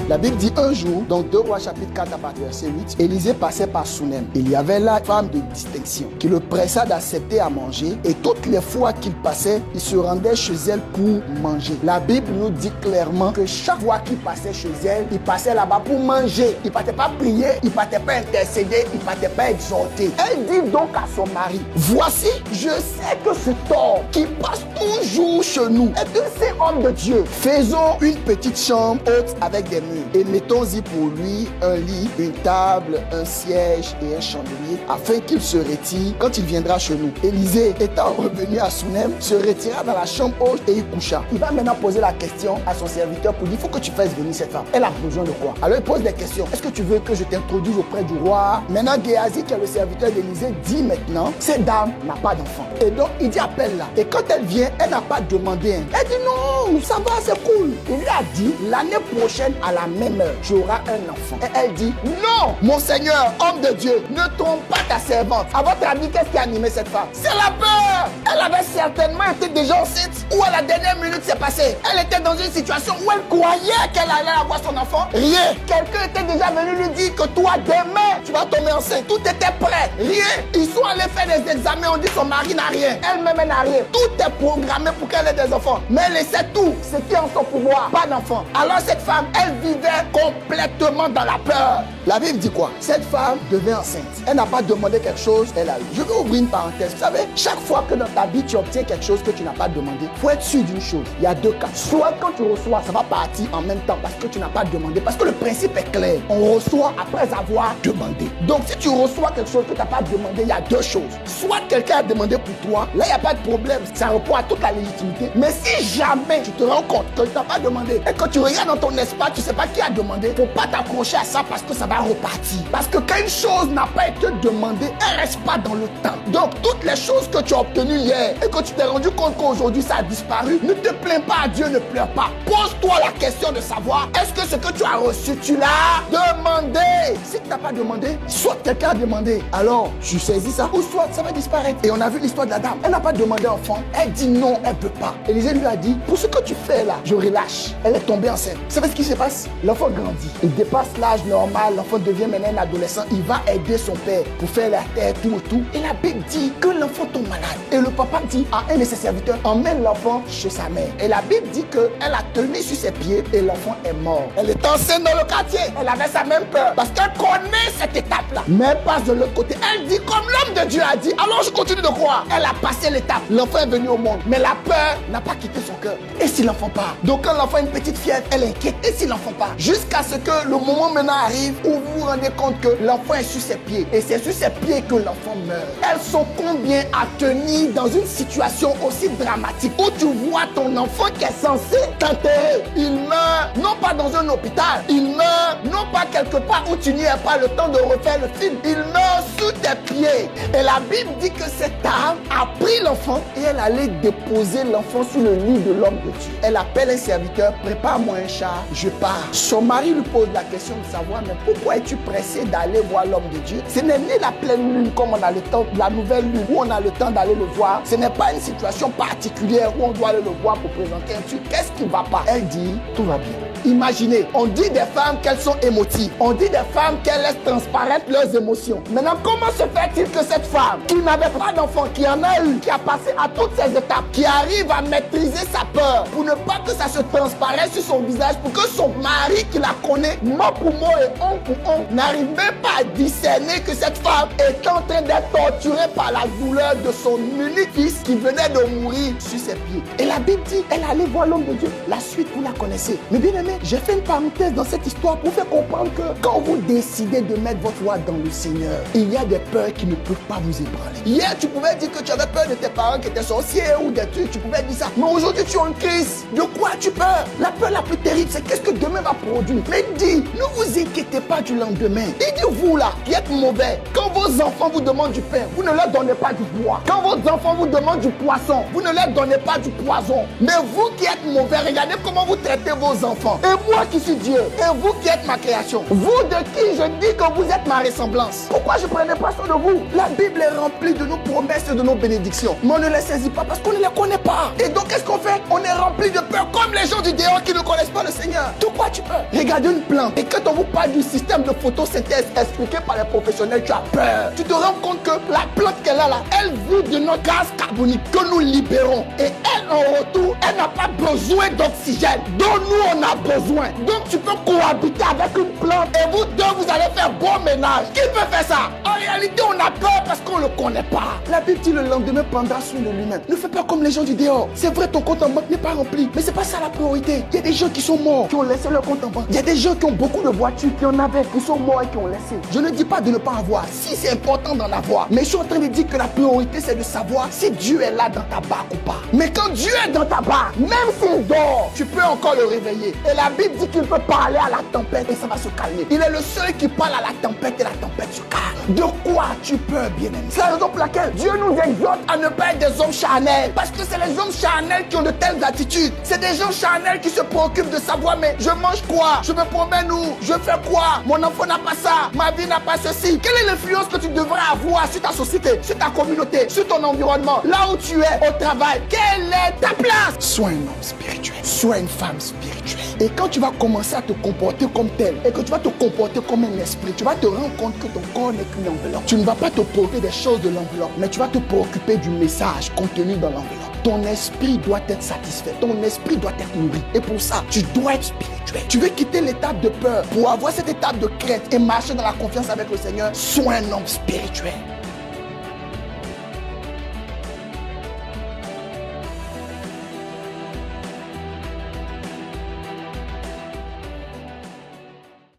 La Bible dit un jour, dans 2 Rois chapitre 4 à partir du verset 8, Élisée passait par Sunem. Il y avait là une femme de distinction qui le pressa d'accepter à manger et toutes les fois qu'il passait, il se rendait chez elle pour manger. La Bible nous dit clairement que chaque fois qu'il passait chez elle, il passait là-bas pour manger. Il ne partait pas prier, il ne partait pas intercéder, il ne partait pas exhorter. Elle dit donc à son mari, voici, je sais que cet homme qui passe toujours chez nous est un de ces hommes de Dieu. Faisons une petite chambre haute avec des murs et mettons-y pour lui un lit, une table, un siège et un chandelier afin qu'il se retire quand il viendra chez nous. Élisée, étant revenu à Sunem, se retira dans la chambre haute et y coucha. Il va maintenant poser la question à son serviteur pour dire, il faut que tu fasses venir cette femme. Elle a besoin de quoi? Alors il pose des questions. Est-ce que tu veux que je t'introduise auprès du roi? Maintenant Géasi, qui est le serviteur d'Élisée, dit maintenant, cette dame n'a pas d'enfant. Et donc il dit, appelle-la. Et quand elle vient, elle n'a pas demandé. Elle dit, non, ça va, c'est cool. Il lui a dit, l'année prochaine à la même heure, tu auras un enfant. Et elle dit, non, mon Seigneur, homme de Dieu, ne trompe pas ta servante. À votre avis, qu'est-ce qui a animé cette femme? C'est la peur. Elle avait certainement été déjà enceinte ou à la dernière minute c'est passé. Elle était dans une situation où elle croyait qu'elle allait avoir son enfant. Rien. Quelqu'un était déjà venu lui dire que toi, demain, tu vas tomber enceinte. Tout était prêt. Rien. Ils sont allés faire des examens. On dit son mari n'a rien. Elle-même n'a rien. Tout est programmé pour qu'elle ait des enfants. Mais elle essaie tout. Ce qui est en son pouvoir. Pas d'enfant. Alors cette femme, elle vivait complètement dans la peur. La Bible dit quoi? Cette femme devient enceinte. Elle n'a pas demandé quelque chose, elle a eu. Je vais ouvrir une parenthèse. Vous savez, chaque fois que dans ta vie, tu obtiens quelque chose que tu n'as pas demandé, il faut être sûr d'une chose. Il y a deux cas. Soit quand tu reçois, ça va partir en même temps parce que tu n'as pas demandé. Parce que le principe est clair. On reçoit après avoir demandé. Donc si tu reçois quelque chose que tu n'as pas demandé, il y a deux choses. Soit quelqu'un a demandé pour toi, là il n'y a pas de problème. Ça répond à toute la légitimité. Mais si jamais tu te rends compte que tu n'as pas demandé et que tu regardes dans ton espace, tu ne sais pas qui a demandé, il ne faut pas t'accrocher à ça parce que ça va repartir. Parce que quand une chose n'a pas été demandée, elle ne reste pas dans le temps. Donc toutes les choses que tu as obtenues hier et que tu t'es rendu compte qu'aujourd'hui ça a disparu, ne te plains pas à Dieu, ne pleure pas. Pose-toi la question de savoir, est-ce que ce que tu as reçu, tu l'as demandé? Si tu n'as pas demandé, soit quelqu'un a demandé, alors tu saisis ça, ou soit ça va disparaître. Et on a vu l'histoire de la dame. Elle n'a pas demandé enfant. Elle dit non, elle ne peut pas. Élisée lui a dit, pour ce que tu fais là, je relâche. Elle est tombée enceinte. Vous savez ce qui se passe? L'enfant grandit. Il dépasse l'âge normal. L'enfant devient maintenant un adolescent. Il va aider son père pour faire la terre, tout et tout. Et la Bible dit que l'enfant tombe malade. Et le papa dit à un de ses serviteurs, emmène l'enfant chez sa mère. Et la Bible dit qu'elle a tenu sur ses pieds et l'enfant est mort. Elle est enceinte dans le quartier. Elle avait sa même peur parce qu'elle connaît cette étape-là. Mais elle passe de l'autre côté. Elle dit comme l'homme de Dieu a dit. Alors je continue de croire. Elle a passé l'étape. L'enfant est venu au monde. Mais la peur n'a pas quitté son cœur. Et si l'enfant part? Donc quand l'enfant a une petite fièvre, elle est inquiète. Et si l'enfant part? Jusqu'à ce que le moment maintenant arrive où vous vous rendez compte que l'enfant est sur ses pieds. Et c'est sur ses pieds que l'enfant meurt. Elles sont combien à tenir dans une situation aussi dramatique où tu vois ton enfant qui est censé t'enterrer? Il meurt non pas dans un hôpital. Il meurt non pas quelque part où tu n'y es pas le temps de refaire le film. Il meurt sous tes pieds. Et la Bible dit que cette dame a pris l'enfant et elle allait déposer l'enfant sur le lit de l'homme de Dieu. Elle appelle un serviteur, prépare-moi un char, je pars. Son mari lui pose la question de savoir, mais pourquoi es-tu pressé d'aller voir l'homme de Dieu? Ce n'est ni la pleine lune comme on a le temps, la nouvelle lune où on a le temps d'aller le voir. Ce n'est pas une situation particulière où on doit aller le voir pour présenter un truc. Qu'est-ce qui ne va pas? Elle dit, tout va bien. Imaginez, on dit des femmes qu'elles sont émotives. On dit des femmes qu'elles laissent transparaître leurs émotions. Maintenant, comment se fait-il que cette femme qui n'avait pas d'enfant, qui en a eu, qui a passé à toutes ces étapes, qui arrive à maîtriser sa peur pour ne pas que ça se transparaisse sur son visage, pour que son mari qui la connaît, mot pour mot et on pour on, n'arrive même pas à discerner que cette femme est en train d'être torturée par la douleur de son unique fils qui venait de mourir sur ses pieds. Et la Bible dit, elle allait voir l'homme de Dieu. La suite, vous la connaissez. Mais bien aimé, j'ai fait une parenthèse dans cette histoire pour faire comprendre que quand vous décidez de mettre votre foi dans le Seigneur, il y a des peurs qui ne peuvent pas vous ébranler. Hier, tu pouvais dire que tu avais peur de tes parents qui étaient sorciers ou des trucs, tu pouvais dire ça. Mais aujourd'hui, tu as une crise. De quoi as-tu peur? La peur la plus terrible, c'est qu'est-ce que demain va produire. Mais il dit, ne vous inquiétez pas du lendemain. Il dit, vous là, qui êtes mauvais, quand vos enfants vous demandent du pain, vous ne leur donnez pas du bois. Quand vos enfants vous demandent du poisson, vous ne leur donnez pas du poison. Mais vous qui êtes mauvais, regardez comment vous traitez vos enfants. enfants. Et moi qui suis Dieu. Et vous qui êtes ma création. Vous de qui je dis que vous êtes ma ressemblance. Pourquoi je ne prenais pas soin de vous? La Bible est remplie de nos promesses et de nos bénédictions. Mais on ne les saisit pas parce qu'on ne les connaît pas. Et donc qu'est-ce qu'on fait? On est rempli de peur comme les gens du dehors qui ne connaissent pas le Seigneur. Tout quoi tu peux? Regardez une plante. Et quand on vous parle du système de photosynthèse expliqué par les professionnels, tu as peur. Tu te rends compte que la plante qu'elle a là, elle vit de nos gaz carboniques que nous libérons. Et elle, en retour, elle n'a pas besoin d'oxygène dont nous on a besoin. Donc tu peux cohabiter avec une plante et vous deux vous allez faire bon ménage. Qui peut faire ça? En réalité on a peur parce qu'on ne le connaît pas. La Bible dit le lendemain prendra soin de lui-même. Ne fais pas comme les gens du dehors. C'est vrai ton compte en banque n'est pas rempli, mais c'est pas ça la priorité. Il y a des gens qui sont morts, qui ont laissé leur compte en banque. Il y a des gens qui ont beaucoup de voitures, qui en avaient, qui sont morts et qui ont laissé. Je ne dis pas de ne pas avoir, si c'est important d'en avoir. Mais je suis en train de dire que la priorité c'est de savoir si Dieu est là dans ta barque ou pas. Mais quand Dieu est dans ta barque, même s'il dort, tu peux encore le réveiller. Et la Bible dit qu'il peut parler à la tempête et ça va se calmer. Il est le seul qui parle à la tempête et la tempête se calme. De quoi tu peux, bien-aimé? C'est la raison pour laquelle Dieu nous exhorte à ne pas être des hommes charnels. Parce que c'est les hommes charnels qui ont de telles attitudes. C'est des gens charnels qui se préoccupent de savoir, mais je mange quoi? Je me promène où? Je fais quoi? Mon enfant n'a pas ça. Ma vie n'a pas ceci. Quelle est l'influence que tu devrais avoir sur ta société, sur ta communauté, sur ton environnement, là où tu es, au travail? Quelle est ta place? Sois un homme spirituel. Sois une femme spirituelle. Et quand tu vas commencer à te comporter comme tel, et que tu vas te comporter comme un esprit, tu vas te rendre compte que ton corps n'est qu'une enveloppe. Tu ne vas pas te préoccuper des choses de l'enveloppe, mais tu vas te préoccuper du message contenu dans l'enveloppe. Ton esprit doit être satisfait, ton esprit doit être nourri. Et pour ça, tu dois être spirituel. Tu veux quitter l'étape de peur pour avoir cette étape de crainte et marcher dans la confiance avec le Seigneur. Sois un homme spirituel.